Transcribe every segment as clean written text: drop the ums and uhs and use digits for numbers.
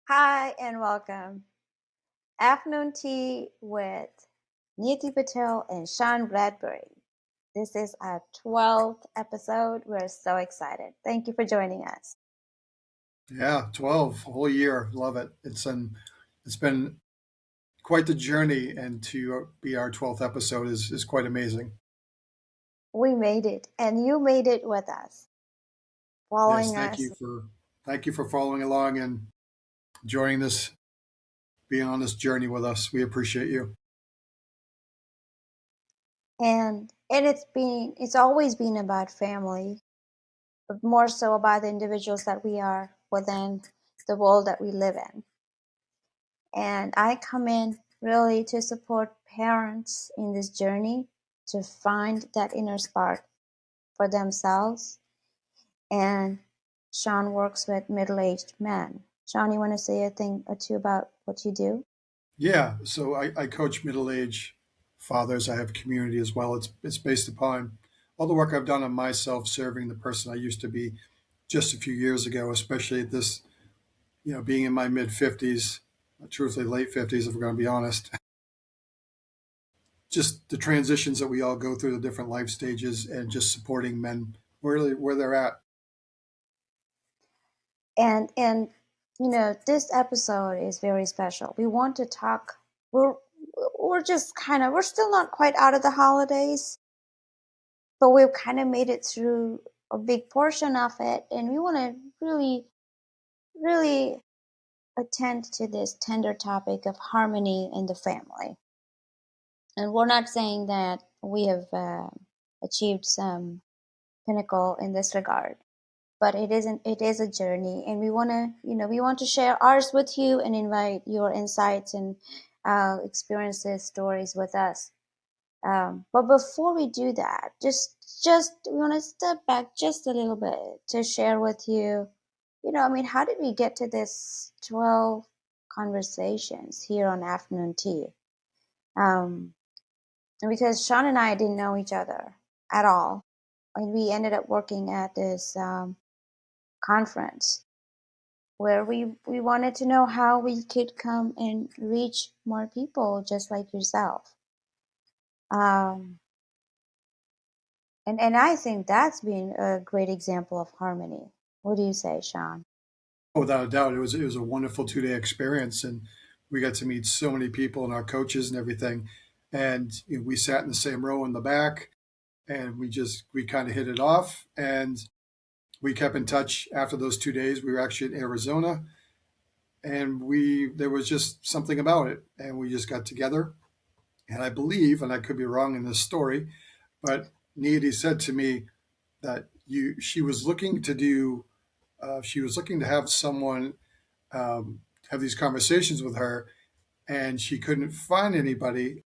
Hi and welcome. Afternoon tea with Niyati Patel and Shawn Bradbury. This is our 12th episode. We're so excited. Thank you for joining us. Yeah, 12, a whole year. Love it. It's been quite the journey, and to be our 12th episode is quite amazing. We made it, and you made it with us, Yes, following us. thank you for following along and joining this, being on this journey with us. We appreciate you. And it's always been about family, but more so about the individuals that we are within the world that we live in. And I come in really to support parents in this journey to find that inner spark for themselves. And Shawn works with middle-aged men. Shawn, you want to say a thing or two about what you do? Yeah, so I coach middle age fathers. I have community as well. It's based upon all the work I've done on myself, serving the person I used to be just a few years ago, especially at this, being in my mid 50s, truthfully late 50s, if we're going to be honest. Just the transitions that we all go through, the different life stages, and just supporting men where they're at. And this episode is very special. We want to talk. We're just we're still not quite out of the holidays, but we've kind of made it through a big portion of it, and we want to really attend to this tender topic of harmony in the family. And we're not saying that we have achieved some pinnacle in this regard, but it is a journey, and we want to share ours with you and invite your insights and experiences, stories with us. But before we do that, just we want to step back just a little bit to share with you, how did we get to this 12 conversations here on Afternoon Tea? Um, and because Shawn and I didn't know each other at all, and we ended up working at this conference where we wanted to know how we could come and reach more people just like yourself. Um, and I think that's been a great example of harmony. What do you say, Shawn? Without a doubt, it was a wonderful 2 day experience, and we got to meet so many people and our coaches and everything. And we sat in the same row in the back, and we kind of hit it off, and we kept in touch after those 2 days. We were actually in Arizona, and we there was just something about it, and we just got together. And I believe, and I could be wrong in this story, but Niyati said to me that you she was looking to do she was looking to have someone have these conversations with her, and she couldn't find anybody.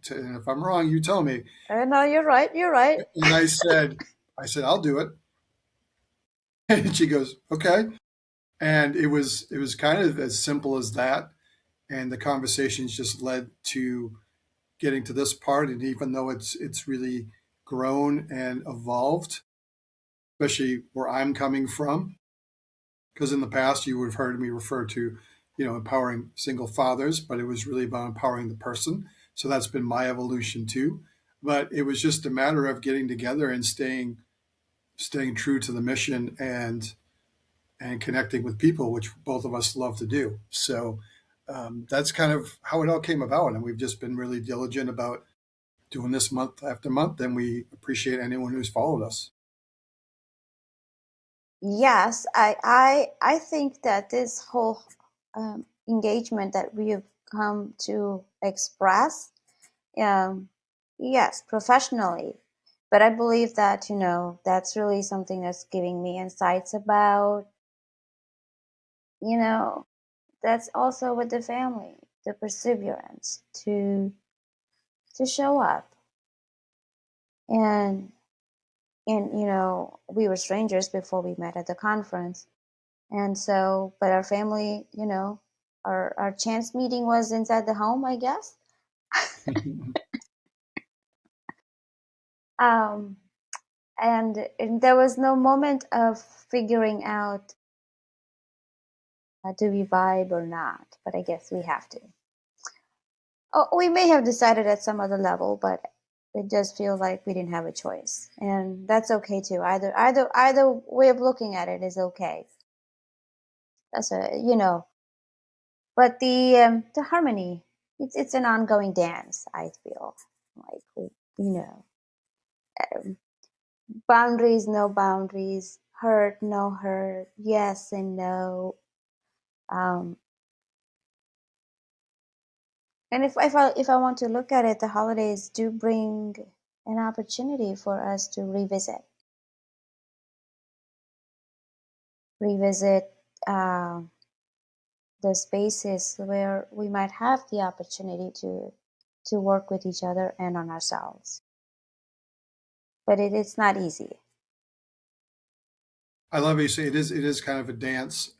And if I'm wrong, you tell me. No, you're right. You're right. And I said I'll do it. And she goes, okay. And it was kind of as simple as that. And the conversations just led to getting to this part. And even though it's really grown and evolved, especially where I'm coming from, because in the past you would have heard me refer to, empowering single fathers, but it was really about empowering the person. So that's been my evolution too. But it was just a matter of getting together and staying true to the mission and connecting with people, which both of us love to do. So that's kind of how it all came about, and we've just been really diligent about doing this month after month, and we appreciate anyone who's followed us. Yes, I think that this whole engagement that we have come to express, um, yes, professionally, but I believe that that's really something that's giving me insights about, you know, that's also with the family, the perseverance to show up. And we were strangers before we met at the conference. And so, but our family, our chance meeting was inside the home, I guess. um and there was no moment of figuring out Do we vibe or not? But I guess we have to. Oh, we may have decided at some other level, but it just feels like we didn't have a choice, and that's okay too. Either way of looking at it is okay. That's but the harmony, it's an ongoing dance. I feel like um, boundaries, no boundaries, hurt, no hurt, yes and no. Um, and if I want to look at it, the holidays do bring an opportunity for us to revisit uh, the spaces where we might have the opportunity to work with each other and on ourselves. But it's not easy. I love how you say it is kind of a dance,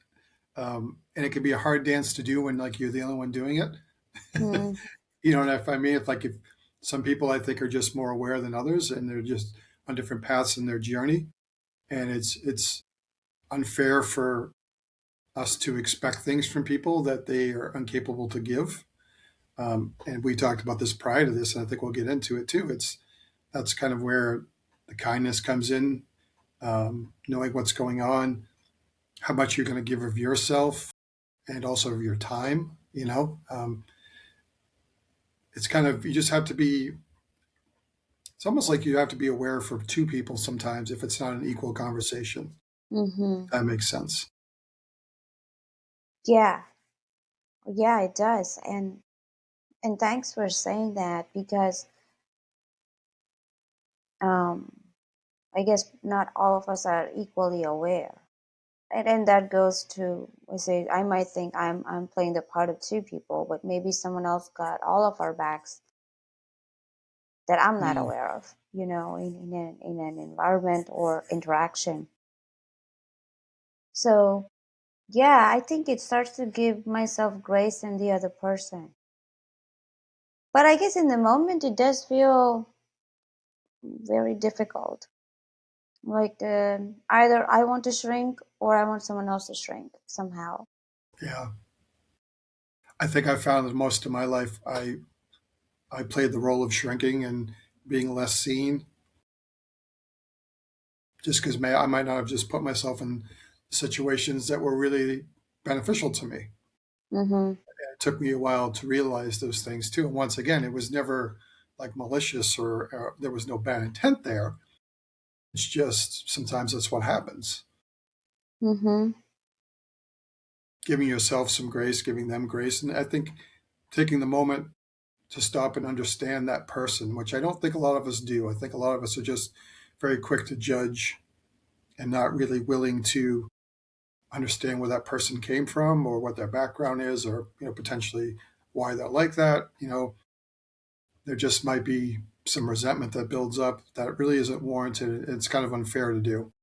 and it can be a hard dance to do when like you're the only one doing it. Mm, And if I mean, if some people I think are just more aware than others, and they're just on different paths in their journey, and it's unfair for us to expect things from people that they are incapable to give. And we talked about this prior to this, and I think we'll get into it too. That's kind of where the kindness comes in, knowing what's going on, how much you're going to give of yourself, and also of your time. It's kind of you just have to be. It's almost like you have to be aware for two people sometimes if it's not an equal conversation. hmm If that makes sense. Yeah, yeah, it does. And thanks for saying that because um, I guess not all of us are equally aware. And that goes to I say I might think I'm playing the part of two people, but maybe someone else got all of our backs that I'm not Mm. aware of, in an environment or interaction. So yeah, I think it starts to give myself grace in the other person. But I guess in the moment it does feel very difficult. Like either I want to shrink or I want someone else to shrink somehow. Yeah, I think I found that most of my life I played the role of shrinking and being less seen, just because I might not have just put myself in situations that were really beneficial to me. Mm-hmm. It took me a while to realize those things too. And once again, it was never like malicious or there was no bad intent there. It's just sometimes that's what happens. Mm-hmm. Giving yourself some grace, giving them grace. And I think taking the moment to stop and understand that person, which I don't think a lot of us do. I think a lot of us are just very quick to judge and not really willing to understand where that person came from or what their background is or potentially why they're like that. There just might be some resentment that builds up that really isn't warranted. It's kind of unfair to do.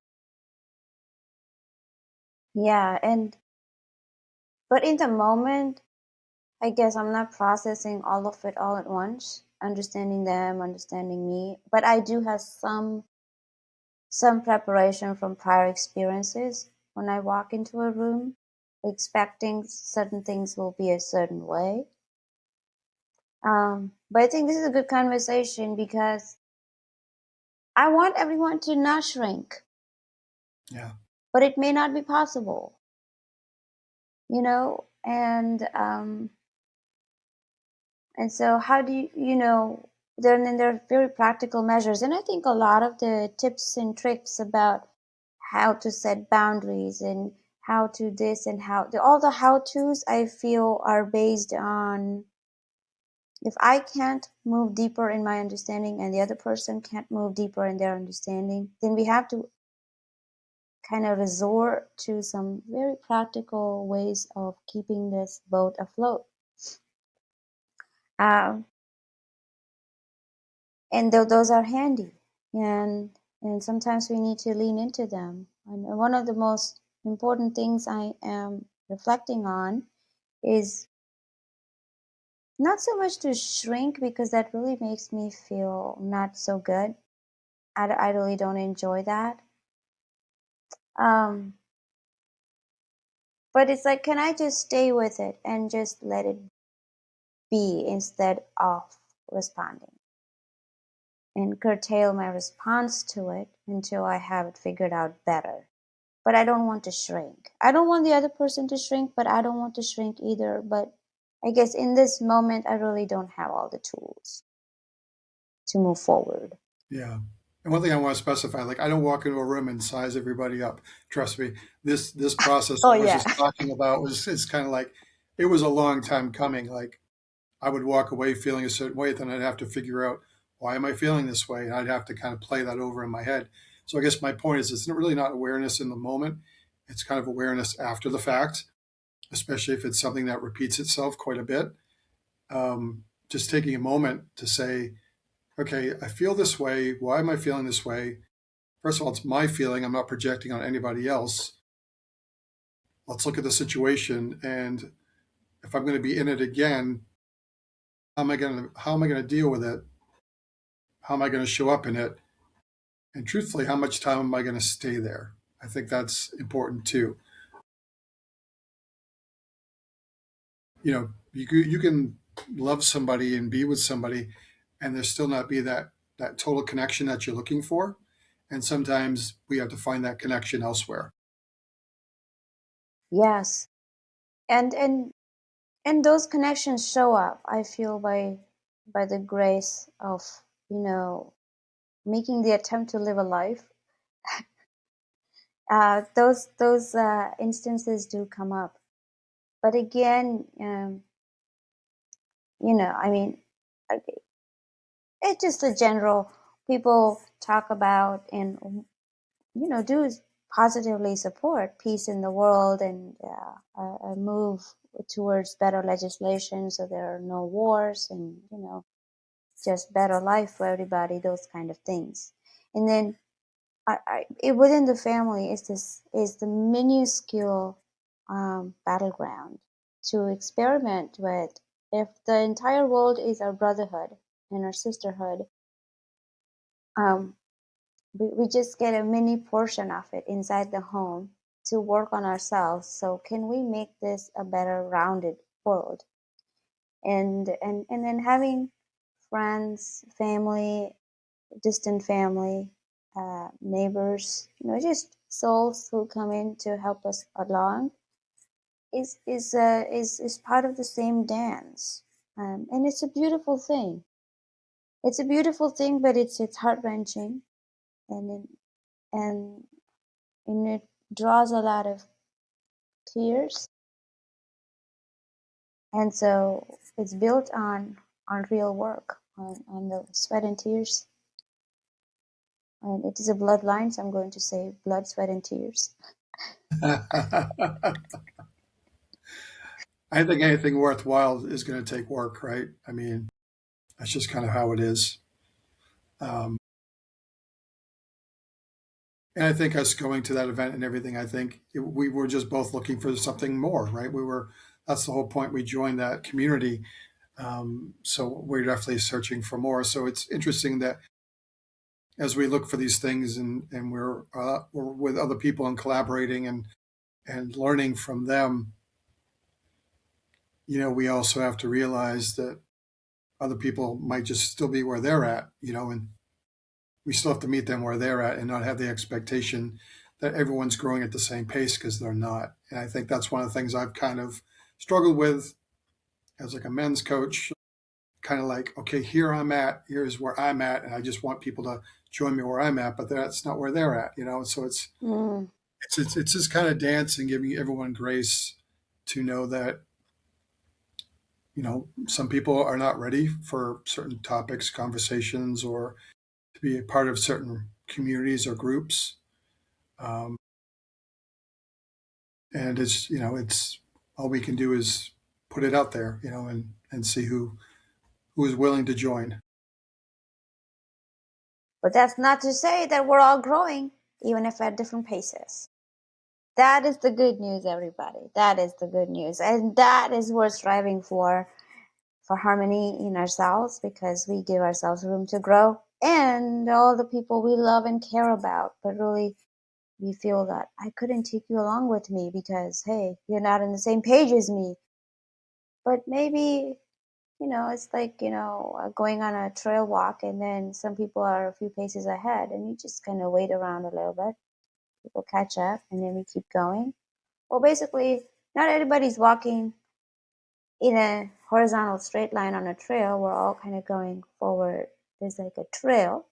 Yeah, and but in the moment, I guess I'm not processing all of it all at once, understanding them, understanding me. But I do have some preparation from prior experiences when I walk into a room, expecting certain things will be a certain way. But I think this is a good conversation because I want everyone to not shrink, Yeah. but it may not be possible, and so how do then there are very practical measures, and I think a lot of the tips and tricks about how to set boundaries and how to this and all the how to's I feel are based on if I can't move deeper in my understanding and the other person can't move deeper in their understanding, then we have to kind of resort to some very practical ways of keeping this boat afloat. Uh, and those are handy, and sometimes we need to lean into them. And one of the most important things I am reflecting on is not so much to shrink because that really makes me feel not so good. I really don't enjoy that. Um, But it's like, can I just stay with it and just let it be instead of responding, and curtail my response to it until I have it figured out better? But I don't want to shrink. I don't want the other person to shrink, but I don't want to shrink either. But I guess in this moment, I really don't have all the tools to move forward. Yeah. And one thing I want to specify, like I don't walk into a room and size everybody up. Trust me, this process Oh, I was yeah. just talking about was it's kind of like it was a long time coming. Like I would walk away feeling a certain way, then I'd have to figure out why am I feeling this way, and I'd have to kind of play that over in my head. So I guess my point is, it's really not awareness in the moment; it's kind of awareness after the fact, especially if it's something that repeats itself quite a bit. Just taking a moment to say, okay, I feel this way. Why am I feeling this way? First of all, it's my feeling. I'm not projecting on anybody else. Let's look at the situation, and if I'm going to be in it again, how am I going to deal with it? How am I going to show up in it? And truthfully, how much time am I going to stay there? I think that's important too. You can love somebody and be with somebody, and there still not be that total connection that you're looking for. And sometimes we have to find that connection elsewhere. Yes. And those connections show up, I feel, by the grace of, you know, making the attempt to live a life. Those instances do come up. But again, I mean, it's just a general, people talk about and, do positively support peace in the world, and a move towards better legislation so there are no wars, and, just better life for everybody, those kind of things. And then within the family is the minuscule battleground to experiment with. If the entire world is our brotherhood and our sisterhood, um, we just get a mini portion of it inside the home to work on ourselves. So can we make this a better rounded world? And then having friends, family, distant family, neighbors, just souls who come in to help us along is part of the same dance, and it's a beautiful thing. It's a beautiful thing, but it's heart wrenching, and and and it draws a lot of tears, and so it's built on real work, on the sweat and tears, and it is a bloodline. So I'm going to say blood, sweat, and tears. I think anything worthwhile is going to take work, right? I mean, that's just kind of how it is. Um, and I think us going to that event and everything, I think we were just both looking for something more, right? That's the whole point. We joined that community. So we're definitely searching for more. So it's interesting that as we look for these things and we're with other people and collaborating and learning from them, we also have to realize that other people might just still be where they're at, and we still have to meet them where they're at and not have the expectation that everyone's growing at the same pace because they're not. And I think that's one of the things I've kind of struggled with as like a men's coach, kind of like, okay, here's where I'm at, and I just want people to join me where I'm at, but that's not where they're at. So Mm. it's just kind of dance and giving everyone grace to know that some people are not ready for certain topics, conversations, or to be a part of certain communities or groups. Um, and it's all we can do is put it out there, and see who is willing to join. But that's not to say that we're all growing, even if at different paces. That is the good news, everybody. That is the good news. And that is worth striving for harmony in ourselves, because we give ourselves room to grow, and all the people we love and care about. But really, we feel that I couldn't take you along with me because, hey, you're not on the same page as me. But maybe, it's like, going on a trail walk and then some people are a few paces ahead and you just kind of wait around a little bit. People catch up and then we keep going. Well, basically, not everybody's walking in a horizontal straight line on a trail. We're all kind of going forward. There's like a trail.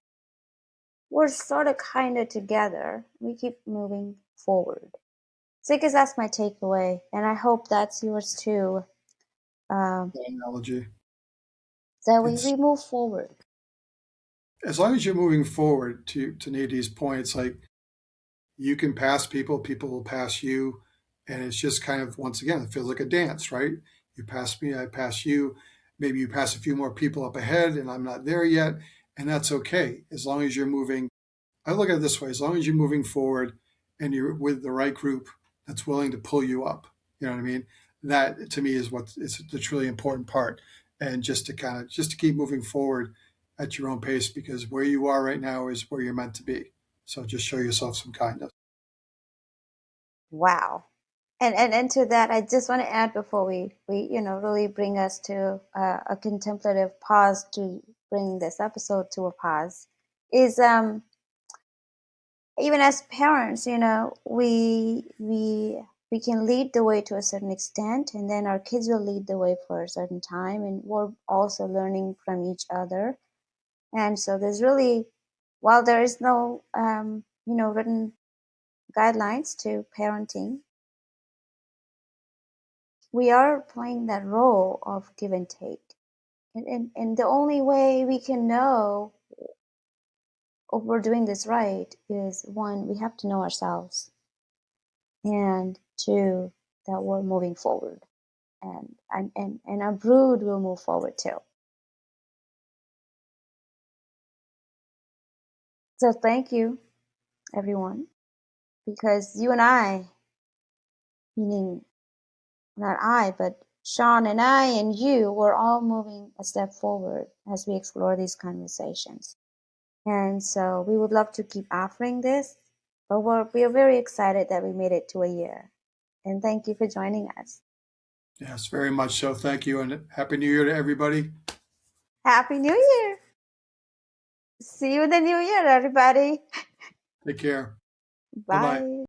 We're sort of kind of together. We keep moving forward. So I guess that's my takeaway, and I hope that's yours too. Analogy. That we It's move forward. as long as you're moving forward to Nadi's point, it's like you can pass people, people will pass you. And it's just kind of, once again, it feels like a dance, right? You pass me, I pass you. Maybe you pass a few more people up ahead and I'm not there yet. And that's okay. As long as you're moving, I look at it this way, as long as you're moving forward and you're with the right group that's willing to pull you up, you know what I mean? That to me is what is the truly important part. And just to keep moving forward at your own pace, because where you are right now is where you're meant to be. So just show yourself some kindness. Wow. And to that, I just want to add before we really bring us to a contemplative pause to bring this episode to a pause, is even as parents, we can lead the way to a certain extent, and then our kids will lead the way for a certain time, and we're also learning from each other. And so there's really, while there is no written guidelines to parenting, we are playing that role of give and take. And the only way we can know if we're doing this right is, one, we have to know ourselves, and two, that we're moving forward, and our brood will move forward too. So thank you, everyone, because you and I, meaning not I, but Shawn and I and you, we're all moving a step forward as we explore these conversations. And so we would love to keep offering this, but we are very excited that we made it to a year. And thank you for joining us. Yes, very much so. Thank you. And Happy New Year to everybody. Happy New Year! See you in the new year, everybody. Take care. Bye bye. Bye.